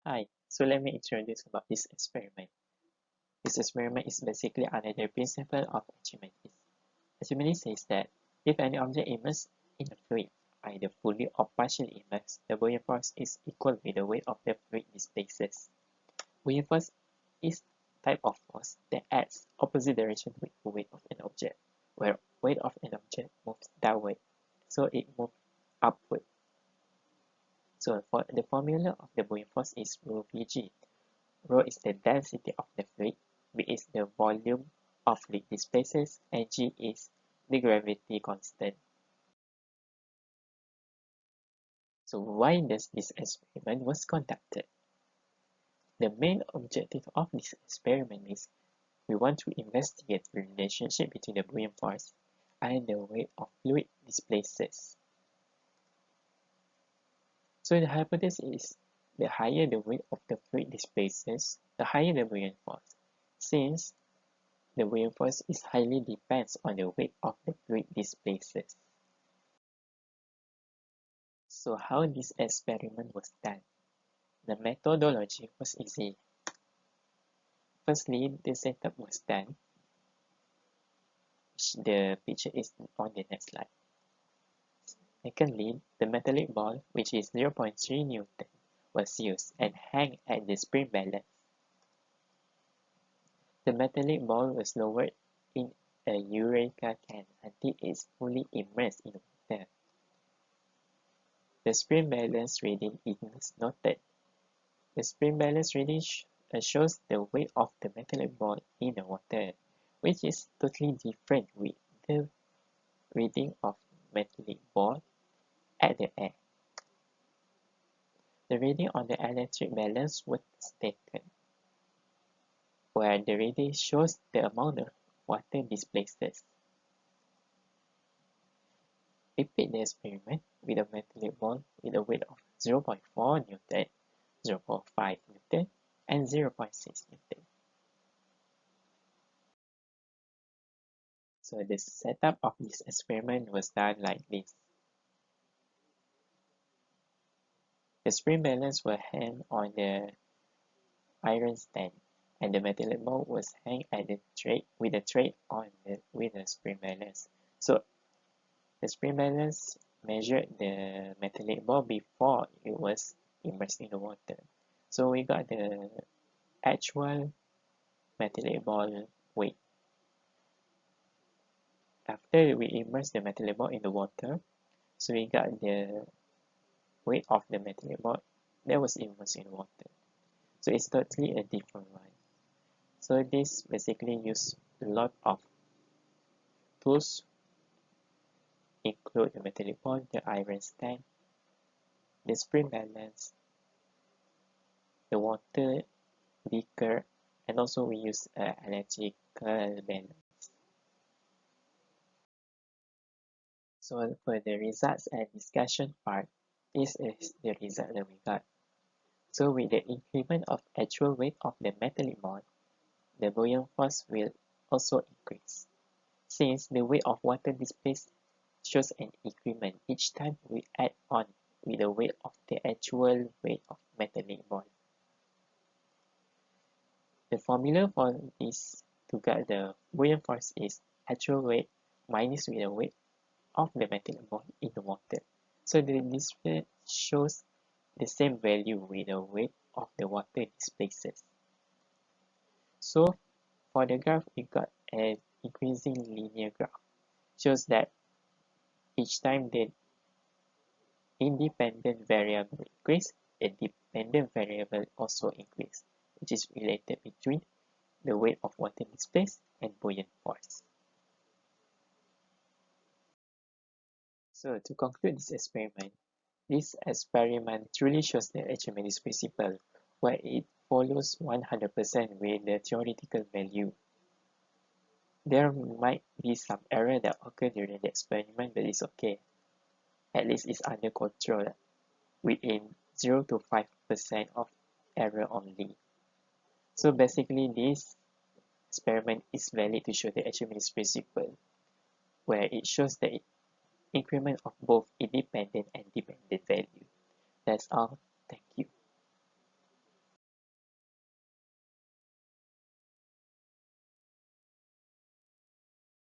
Hi, so let me introduce about this experiment. This experiment is basically under the principle of Archimedes. Archimedes says that if any object immersed in a fluid, either fully or partially immersed, the buoyant force is equal with the weight of the fluid displaces. Buoyant force is type of force that acts opposite direction with the weight of an object, where weight of an object moves downward, so it moves upward. So for the formula of the buoyant force is rho Vg. Rho is the density of the fluid, V is the volume of fluid displaces, and G is the gravity constant. So why does this experiment was conducted? The main objective of this experiment is we want to investigate the relationship between the buoyant force and the weight of fluid displaces. So the hypothesis is the higher the weight of the fluid displaces, the higher the buoyant force, since the buoyant force is highly depends on the weight of the fluid displaces. So how this experiment was done? The methodology was easy. Firstly, the setup was done. The picture is on the next slide. Secondly, the metallic ball, which is 0.3 Newton, was used and hung at the spring balance. The metallic ball was lowered in a Eureka can until it's fully immersed in water. The spring balance reading is noted. The spring balance reading shows the weight of the metallic ball in the water, which is totally different with the reading of metallic ball at the air. The reading on the electric balance was taken, where the reading shows the amount of water displaces. Repeat the experiment with a metallic ball with a weight of 0.4 Newton, 0.5 Newton, and 0.6 Newton. So the setup of this experiment was done like this. The spring balance was hung on the iron stand, and the metallic ball was hung at the tray with the tray on with the spring balance. So the spring balance measured the metallic ball before it was immersed in the water. So we got the actual metallic ball weight. After we immerse the metallic ball in the water, so we got the weight of the metallic ball that was immersed in water. So it's totally a different one. So this basically use a lot of tools, include the metallic ball, the iron stand, the spring balance, the water beaker, and also we use electrical balance. So for the results and discussion part, this is the result that we got. So with the increment of actual weight of the metallic ball, the buoyant force will also increase. Since the weight of water displaced shows an increment each time we add on with the weight of the actual weight of metallic ball. The formula for this to get the buoyant force is actual weight minus with the weight of the metallic ball in the water. So the display shows the same value with the weight of the water displaces. So for the graph, we got an increasing linear graph. Shows that each time the independent variable increase, the dependent variable also increase, which is related between the weight of water displaced and buoyant force. So to conclude this experiment truly shows the Archimedes principle, where it follows 100% with the theoretical value. There might be some error that occur during the experiment, but it's okay. At least it's under control, within 0 to 5% of error only. So basically, this experiment is valid to show the Archimedes principle, where it shows the increment of both independent and dependent value. That's all.